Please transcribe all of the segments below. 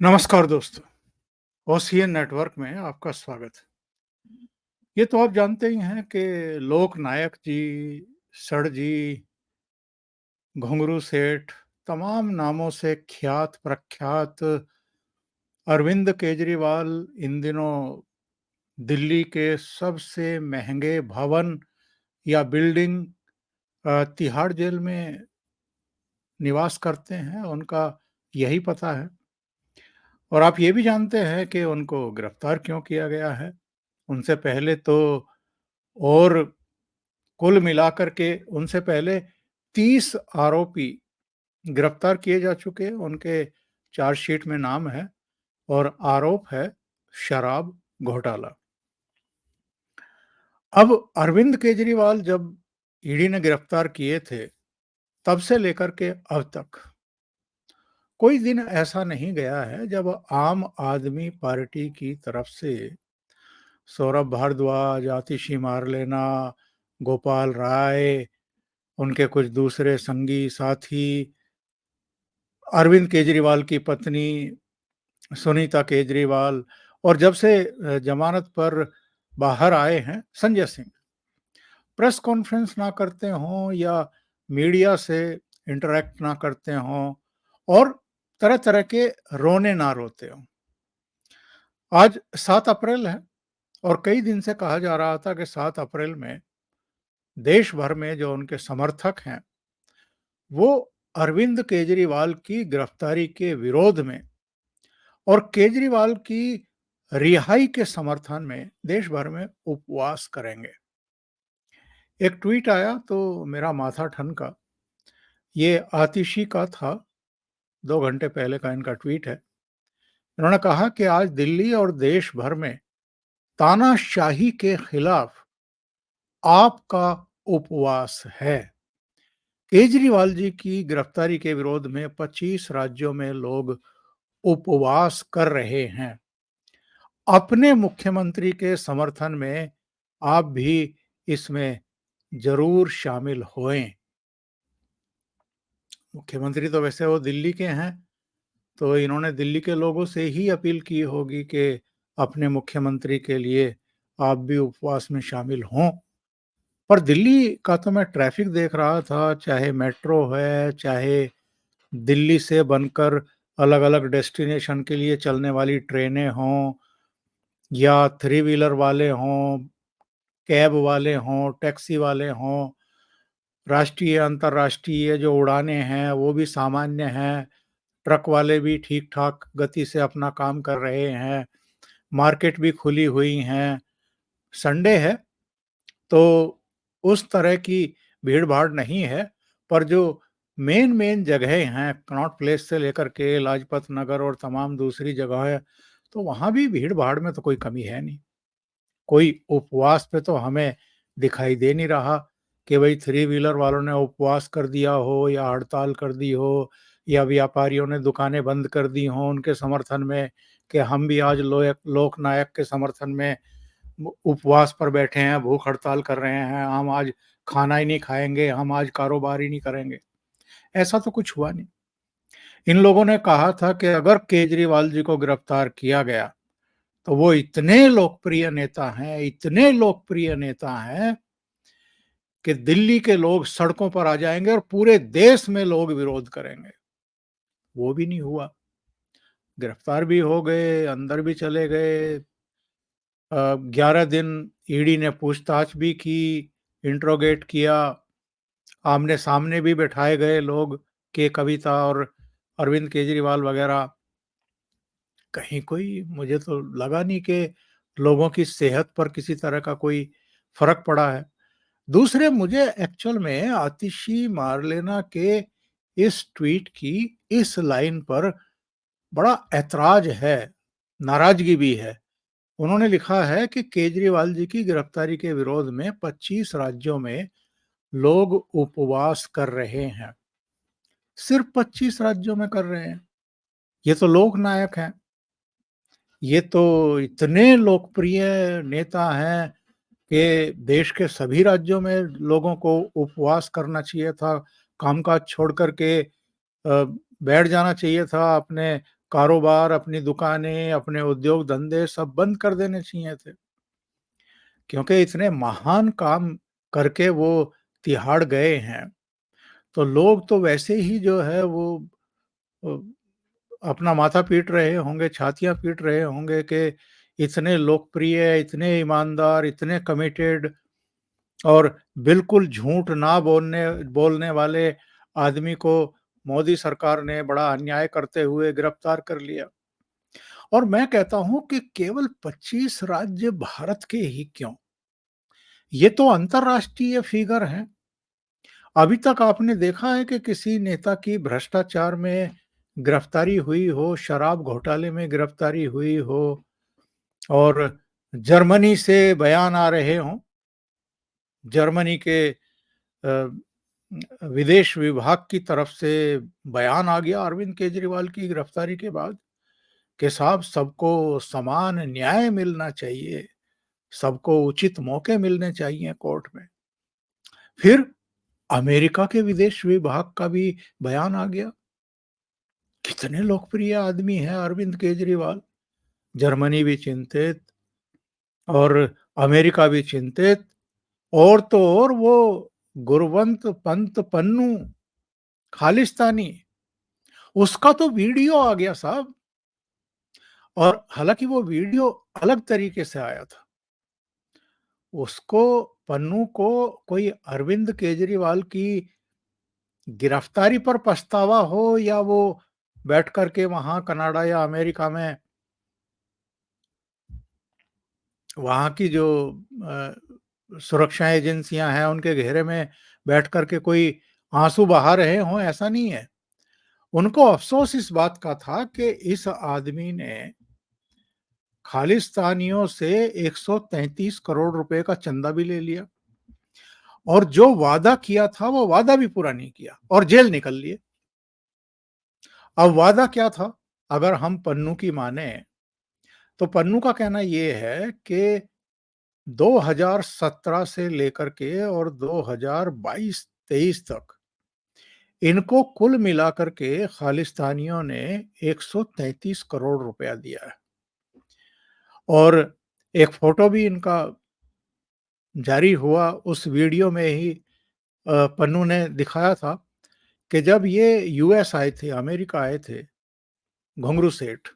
नमस्कार दोस्तों, ocean network में आपका स्वागत है। ये तो आप जानते ही हैं कि लोक नायक जी, सर जी, घुंगरू सेठ, तमाम नामों से ख्यात प्रख्यात अरविंद केजरीवाल इन दिनों दिल्ली के सबसे महंगे भवन या बिल्डिंग तिहाड़ जेल में निवास करते हैं, उनका यही पता है। और आप ये भी जानते हैं कि उनको गिरफ्तार क्यों किया गया है। उनसे पहले तो और कुल मिलाकर के उनसे पहले 30 आरोपी गिरफ्तार किए जा चुके हैं, उनके चार्जशीट में नाम है और आरोप है शराब घोटाला। अब अरविंद केजरीवाल जब ईडी ने गिरफ्तार किए थे, तब से लेकर के अब तक कोई दिन ऐसा नहीं गया है जब आम आदमी पार्टी की तरफ से सौरभ भारद्वाज, आतिशी मारलेना, गोपाल राय, उनके कुछ दूसरे संगी साथी, अरविंद केजरीवाल की पत्नी सुनीता केजरीवाल और जब से जमानत पर बाहर आए हैं संजय सिंह, प्रेस कॉन्फ्रेंस ना करते हों या मीडिया से इंटरैक्ट ना करते हों और तरह-तरह के रोने ना रोते हों। आज 7 अप्रैल है और कई दिन से कहा जा रहा था कि 7 अप्रैल में देश भर में जो उनके समर्थक हैं, वो अरविंद केजरीवाल की गिरफ्तारी के विरोध में और केजरीवाल की रिहाई के समर्थन में देश भर में उपवास करेंगे। एक ट्वीट आया तो मेरा माथा ठनका। ये आतिशी का था, 2 घंटे पहले का इनका ट्वीट है। इन्होंने कहा कि आज दिल्ली और देश भर में तानाशाही के खिलाफ आपका उपवास है। केजरीवाल जी की गिरफ्तारी के विरोध में 25 राज्यों में लोग उपवास कर रहे हैं। अपने मुख्यमंत्री के समर्थन में आप भी इसमें ज़रूर शामिल होएँ। मुख्यमंत्री तो वैसे वो दिल्ली के हैं, तो इन्होंने दिल्ली के लोगों से ही अपील की होगी कि अपने मुख्यमंत्री के लिए आप भी उपवास में शामिल हों। पर दिल्ली का तो मैं ट्रैफ़िक देख रहा था, चाहे मेट्रो है, चाहे दिल्ली से बनकर अलग-अलग डेस्टिनेशन के लिए चलने वाली ट्रेनें हों या थ्री व्हीलर वाले हों, कैब वाले हों, टैक्सी वाले हों, राष्ट्रीय, अंतर्राष्ट्रीय जो उड़ानें हैं, वो भी सामान्य हैं। ट्रक वाले भी ठीक-ठाक गति से अपना काम कर रहे हैं। मार्केट भी खुली हुई हैं। संडे है, तो उस तरह की भीड़-भाड़ नहीं है, पर जो मेन जगहें हैं, कनॉट प्लेस से लेकर के लाजपत नगर और तमाम दूसरी जगहें, तो वहाँ भी भीड़-भाड़ में तो कोई कमी है नहीं। कोई उपवास पे तो हमें दिखाई दे नहीं रहा कि भई थ्री व्हीलर वालों ने उपवास कर दिया हो या हड़ताल कर दी हो या व्यापारियों ने दुकानें बंद कर दी हों उनके समर्थन में कि हम भी आज लोक नायक के समर्थन में उपवास पर बैठे हैं, भूख हड़ताल कर रहे हैं, हम आज खाना ही नहीं खाएँगे, हम आज कारोबार ही नहीं करेंगे। ऐसा तो कुछ हुआ नहीं। इन लोगों ने कहा था कि अगर केजरीवाल जी को गिरफ्तार किया गया तो वो इतने लोकप्रिय नेता हैं, इतने लोकप्रिय नेता हैं कि दिल्ली के लोग सड़कों पर आ जाएँगे और पूरे देश में लोग विरोध करेंगे। वो भी नहीं हुआ। गिरफ्तार भी हो गए, अंदर भी चले गए। 11 दिन ईडी ने पूछताछ भी की, इंट्रोगेट किया, आमने-सामने भी बिठाए गए लोग के कविता और अरविंद केजरीवाल वगैरह। कहीं कोई मुझे तो लगा नहीं कि लोगों की सेहत पर किसी तरह का कोई फ़र्क पड़ा है। दूसरे मुझे एक्चुअल में आतिशी मारलेना के इस ट्वीट की इस लाइन पर बड़ा ऐतराज़ है, नाराज़गी भी है। उन्होंने लिखा है कि केजरीवाल जी की गिरफ्तारी के विरोध में 25 राज्यों में लोग उपवास कर रहे हैं। सिर्फ़ 25 राज्यों में कर रहे हैं। ये तो लोक नायक हैं। ये तो इतने लोकप्रिय नेता हैं कि देश के सभी राज्यों में लोगों को उपवास करना चाहिए था, कामकाज छोड़ कर के बैठ जाना चाहिए था अपने कारोबार, अपनी दुकानें, अपने उद्योग धंधे सब बंद कर देने चाहिए थे। क्योंकि इतने महान काम करके वो तिहाड़ गए हैं, तो लोग तो वैसे ही जो है वो अ, अपना माथा पीट रहे होंगे, छातियाँ पीट रहे होंगे कि इतने लोकप्रिय, इतने ईमानदार, इतने कमिटेड और बिल्कुल झूठ ना बोलने बोलने वाले आदमी को मोदी सरकार ने बड़ा अन्याय करते हुए गिरफ्तार कर लिया। और मैं कहता हूँ कि केवल 25 राज्य भारत के ही क्यों? ये तो अंतर्राष्ट्रीय फिगर है। अभी तक आपने देखा है कि किसी नेता की भ्रष्टाचार में गिरफ्तारी हुई हो, शराब घोटाले में गिरफ्तारी हुई हो और जर्मनी से बयान आ रहे हों, जर्मनी के विदेश विभाग की तरफ से बयान आ गया अरविंद केजरीवाल की गिरफ्तारी के बाद कि साहब सबको समान न्याय मिलना चाहिए, सबको उचित मौके मिलने चाहिए कोर्ट में। फिर अमेरिका के विदेश विभाग का भी बयान आ गया। कितने लोकप्रिय आदमी हैं अरविंद केजरीवाल। जर्मनी भी चिंतित और अमेरिका भी चिंतित और तो और वो गुरवंत पंत पन्नू खालिस्तानी, उसका तो वीडियो आ गया साहब। और हालांकि वो वीडियो अलग तरीके से आया था। उसको पन्नू को कोई अरविंद केजरीवाल की गिरफ्तारी पर पछतावा हो या वो बैठ कर के वहां कनाडा या अमेरिका में वहाँ की जो सुरक्षा एजेंसियां हैं उनके घेरे में बैठ कर के कोई आंसू बहा रहे हों, ऐसा नहीं है। उनको अफसोस इस बात का था कि इस आदमी ने खालिस्तानियों से 133 करोड़ रुपए का चंदा भी ले लिया और जो वादा किया था वो वादा भी पूरा नहीं किया और जेल निकल लिए। अब वादा क्या था? अगर हम पन्नू की माने तो पन्नू का कहना ये है कि 2017 से लेकर के और 2022-23 तक इनको कुल मिलाकर के खालिस्तानियों ने 133 करोड़ रुपया दिया है। और एक फोटो भी इनका जारी हुआ, उस वीडियो में ही पन्नू ने दिखाया था कि जब ये यूएस आए थे, अमेरिका आए थे, घुंगरू सेठ,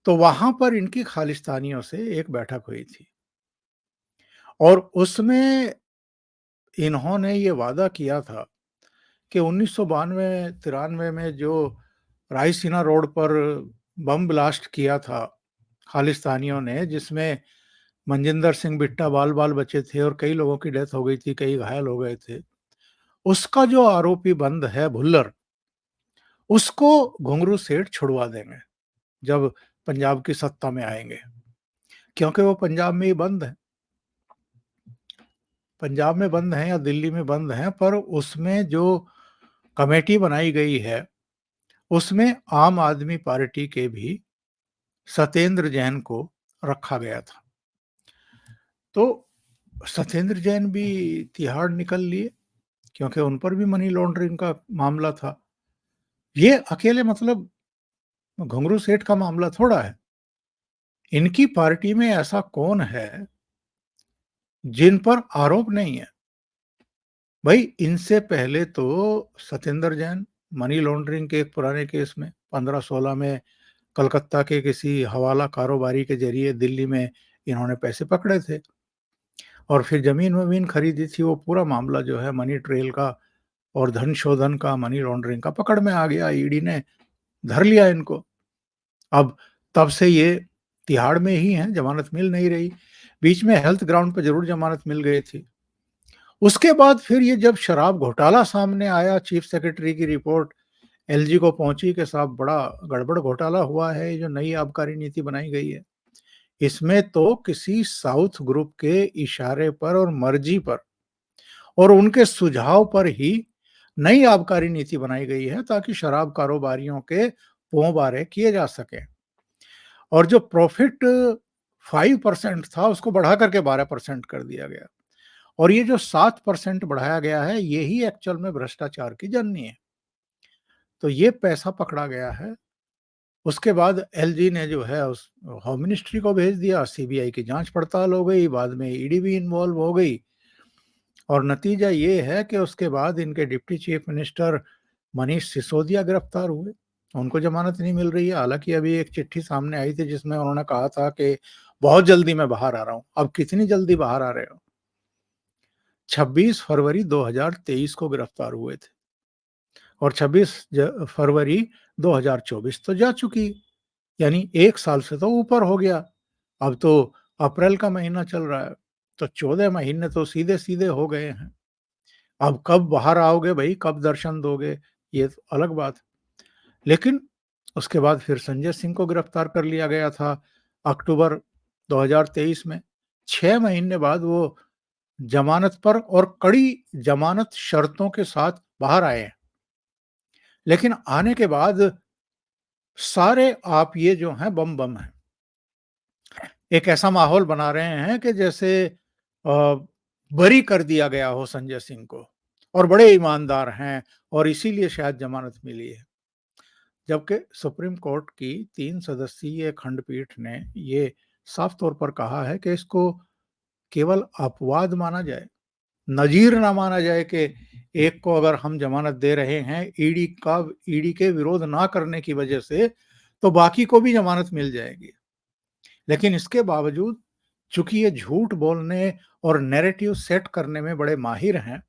तो वहां पर इनकी खालिस्तानियों से एक बैठक हुई थी और उसमें इन्होंने ये वादा किया था कि 1992-93 में जो रायसीना रोड पर बम ब्लास्ट किया था खालिस्तानियों ने, जिसमें मनजिंदर सिंह बिट्टा बाल-बाल बचे थे और कई लोगों की डेथ हो गई थी, कई घायल हो गए थे। उसका जो आरोपी बंद है भुल्लर, उसको घुंगरू सेठ छुड़वा देंगे, जब पंजाब की सत्ता में आएँगे, क्योंकि वो पंजाब में ही बंद है। पंजाब में बंद हैं या दिल्ली में बंद हैं, पर उसमें जो कमेटी बनाई गई है, उसमें आम आदमी पार्टी के भी सत्येंद्र जैन को रखा गया था। तो सत्येंद्र जैन भी तिहाड़ निकल लिए क्योंकि उन पर भी मनी लॉन्ड्रिंग का मामला था। ये अकेले मतलब घुंगरू सेठ का मामला थोड़ा है। इनकी पार्टी में ऐसा कौन है जिन पर आरोप नहीं है? भाई इनसे पहले तो सत्येंद्र जैन मनी लॉन्ड्रिंग के एक पुराने केस में 15-16 में कलकत्ता के किसी हवाला कारोबारी के ज़रिए दिल्ली में इन्होंने पैसे पकड़े थे और फिर ज़मीन-वमीन खरीदी थी, वो पूरा मामला जो है मनी ट्रेल का और धन शोधन का, मनी लॉन्ड्रिंग का पकड़ में आ गया, ईडी ने धर लिया इनको। अब तब से ये तिहाड़ में ही हैं, ज़मानत मिल नहीं रही। बीच में हेल्थ ग्राउंड पे ज़रूर ज़मानत मिल गई थी। उसके बाद फिर ये जब शराब घोटाला सामने आया, चीफ सेक्रेटरी की रिपोर्ट एलजी को पहुँची कि साहब बड़ा गड़बड़ घोटाला हुआ है, ये जो नई आबकारी नीति बनाई गई है। इसमें तो किसी साउथ ग्रुप के इशारे पर और मर्जी पर और उनके सुझाव पर ही नई आबकारी नीति बनाई गई है ताकि शराब कारोबारियों के पोंबारे किए जा सकें। और जो प्रॉफिट 5% था उसको बढ़ा करके 12% कर दिया गया और ये जो 7% बढ़ाया गया है यही एक्चुअल में भ्रष्टाचार की जननी है। तो ये पैसा पकड़ा गया है उसके बाद एलजी ने जो है उस होम मिनिस्ट्री को भेज दिया, सीबीआई की जांच पड़ताल हो गई, बाद में ईडी भी इन्वॉल्व हो गई और नतीजा ये है कि उसके बाद इनके deputy chief minister Manish Sisodia गिरफ्तार हुए। उनको ज़मानत नहीं मिल रही है, हालाँकि अभी एक चिट्ठी सामने आई थी जिसमें उन्होंने कहा था कि बहुत जल्दी मैं बाहर आ रहा हूँ। अब कितनी जल्दी बाहर आ रहे हो? 26 फरवरी 2023 को गिरफ्तार हुए थे और 26 फरवरी 2024 तो जा चुकी, यानी 1 साल से तो ऊपर हो गया। अब तो अप्रैल का महीना चल रहा है, तो 14 महीने तो सीधे-सीधे हो गए हैं। अब कब बाहर आओगे भई, कब दर्शन दोगे, ये तो अलग बात। लेकिन उसके बाद फिर संजय सिंह को गिरफ्तार कर लिया गया था अक्टूबर 2023 में। 6 महीने बाद वो ज़मानत पर और कड़ी ज़मानत शर्तों के साथ बाहर आए हैं। लेकिन आने के बाद सारे आप ये जो हैं बम-बम हैं। एक ऐसा माहौल बना रहे हैं कि जैसे बरी कर दिया गया हो संजय सिंह को और बड़े ईमानदार हैं और इसीलिए शायद ज़मानत मिली है। जबकि सुप्रीम कोर्ट की 3 सदस्यीय खंडपीठ ने ये साफ तौर पर कहा है कि इसको केवल अपवाद माना जाए, नज़ीर ना माना जाए कि एक को अगर हम ज़मानत दे रहे हैं ईडी के विरोध ना करने की वजह से, तो बाकी को भी ज़मानत मिल जाएगी। लेकिन इसके बावजूद चूँकि ये झूठ बोलने और नैरेटिव सेट करने में बड़े माहिर हैं,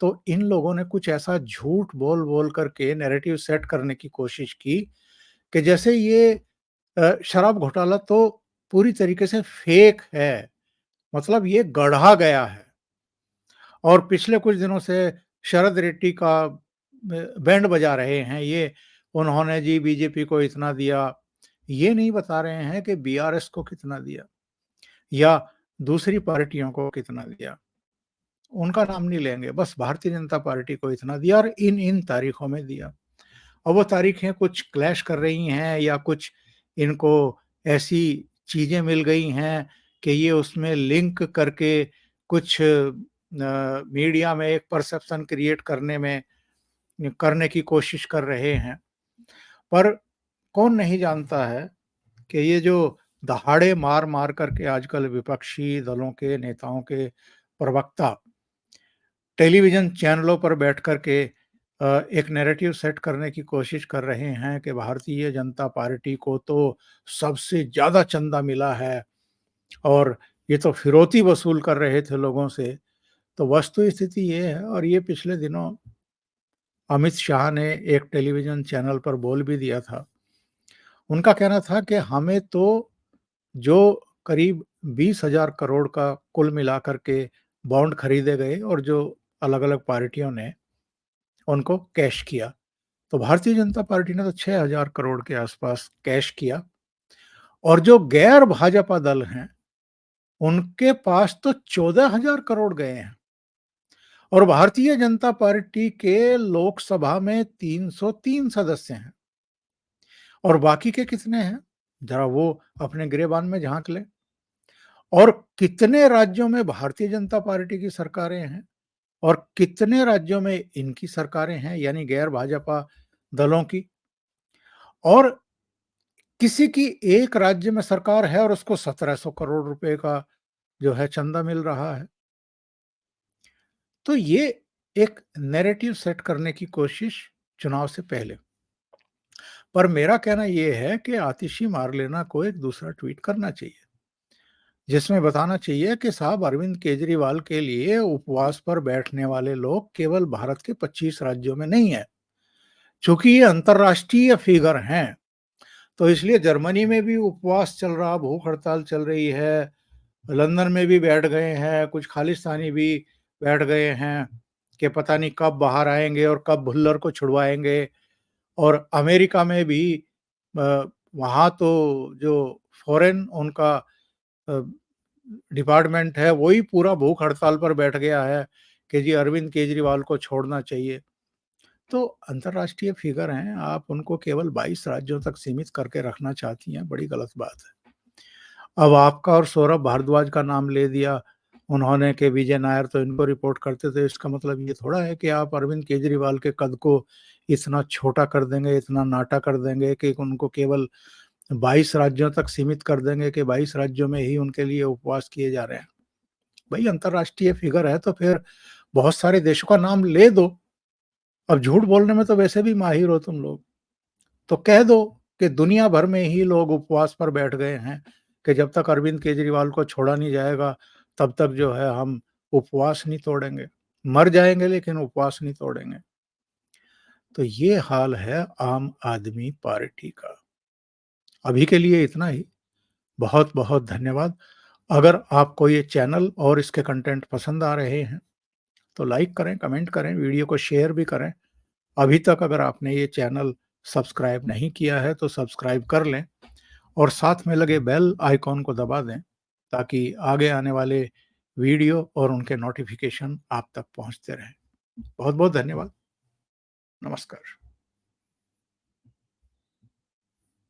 तो इन लोगों ने कुछ ऐसा झूठ बोल-बोल कर के नैरेटिव सेट करने की कोशिश की कि जैसे ये शराब घोटाला तो पूरी तरीके से फेक है, मतलब ये गढ़ा गया है। और पिछले कुछ दिनों से शरद रेड्डी का बैंड बजा रहे हैं ये, उन्होंने जी बीजेपी को इतना दिया, ये नहीं बता रहे हैं कि बीआरएस को कितना दिया या दूसरी पार्टियों को कितना दिया। उनका नाम नहीं लेंगे, बस भारतीय जनता पार्टी को इतना दिया और इन तारीखों में दिया। अब वो तारीखें कुछ क्लैश कर रही हैं या कुछ इनको ऐसी चीज़ें मिल गई हैं कि ये उसमें लिंक करके कुछ मीडिया में एक परसेप्शन क्रिएट करने की कोशिश कर रहे हैं। पर कौन नहीं जानता है कि ये जो दहाड़े मार-मार करके आजकल विपक्षी दलों के नेताओं के प्रवक्ता टेलीविज़न चैनलों पर बैठ कर के एक नैरेटिव सेट करने की कोशिश कर रहे हैं कि भारतीय जनता पार्टी को तो सबसे ज़्यादा चंदा मिला है और ये तो फिरौती वसूल कर रहे थे लोगों से। तो वस्तु स्थिति ये है और ये पिछले दिनों अमित शाह ने एक टेलीविज़न चैनल पर बोल भी दिया था। उनका कहना था कि हमें तो जो करीब 20,000 करोड़ का कुल मिलाकर के बॉन्ड खरीदे गए और जो अलग-अलग पार्टियों ने उनको कैश किया। तो भारतीय जनता पार्टी ने तो 6,000 करोड़ के आसपास कैश किया और जो गैर भाजपा दल हैं, उनके पास तो 14,000 करोड़ गए हैं और भारतीय जनता पार्टी के लोकसभा में 303 सदस्य हैं और बाकी के कितने हैं? ज़रा वो अपने गिरेबान में झाँक लें और कितने राज्यों में भारतीय जनता पार्टी की सरकारें हैं और कितने राज्यों में इनकी सरकारें हैं, यानी गैर भाजपा दलों की। और किसी की एक राज्य में सरकार है और उसको 1700 करोड़ रुपए का जो है चंदा मिल रहा है। तो ये एक नैरेटिव सेट करने की कोशिश चुनाव से पहले। पर मेरा कहना ये है कि आतिशी मार्लेना को एक दूसरा ट्वीट करना चाहिए, जिसमें बताना चाहिए कि साहब अरविंद केजरीवाल के लिए उपवास पर बैठने वाले लोग केवल भारत के 25 राज्यों में नहीं है। चूँकि ये अंतर्राष्ट्रीय फिगर हैं, तो इसलिए जर्मनी में भी उपवास चल रहा, भूख हड़ताल चल रही है। लंदन में भी बैठ गए हैं, कुछ खालिस्तानी भी बैठ गए हैं कि पता नहीं कब बाहर आएँगे और कब भुल्लर को छुड़वाएँगे और अमेरिका में भी वहाँ तो जो फ़ॉरेन उनका अ, डिपार्टमेंट है, वही पूरा भूख हड़ताल पर बैठ गया है कि जी अरविंद केजरीवाल को छोड़ना चाहिए। तो अंतर्राष्ट्रीय फ़िगर हैं, आप उनको केवल 22 राज्यों तक सीमित करके रखना चाहती हैं, बड़ी गलत बात है। अब आपका और सौरभ भारद्वाज का नाम ले दिया, उन्होंने कि विजय नायर तो इनको रिपोर्ट करते थे, इसका मतलब ये थोड़ा है कि आप अरविंद केजरीवाल के कद को इतना छोटा कर देंगे, इतना नाटा कर देंगे कि उनको केवल 22 राज्यों तक सीमित कर देंगे कि 22 राज्यों में ही उनके लिए उपवास किए जा रहे हैं। भई अंतर्राष्ट्रीय फिगर है तो फिर बहुत सारे देशों का नाम ले दो। अब झूठ बोलने में तो वैसे भी माहिर हो तुम लोग। तो कह दो कि दुनिया भर में ही लोग उपवास पर बैठ गए हैं कि जब तक अरविंद केजरीवाल को छोड़ा नहीं जाएगा, तब तक जो है हम उपवास नहीं तोड़ेंगे। मर जाएँगे लेकिन उपवास नहीं तोड़ेंगे। तो ये हाल है आम आदमी पार्टी का। अभी के लिए इतना ही। बहुत-बहुत धन्यवाद। अगर आपको ये चैनल और इसके कंटेंट पसंद आ रहे हैं, तो लाइक करें, कमेंट करें, वीडियो को शेयर भी करें। अभी तक अगर आपने ये चैनल सब्सक्राइब नहीं किया है, तो सब्सक्राइब कर लें और साथ में लगे बेल आइकॉन को दबा दें, ताकि आगे आने वाले वीडियो और उनके नोटिफ़िकेशन आप तक पहुँचते रहें। बहुत-बहुत धन्यवाद। नमस्कार।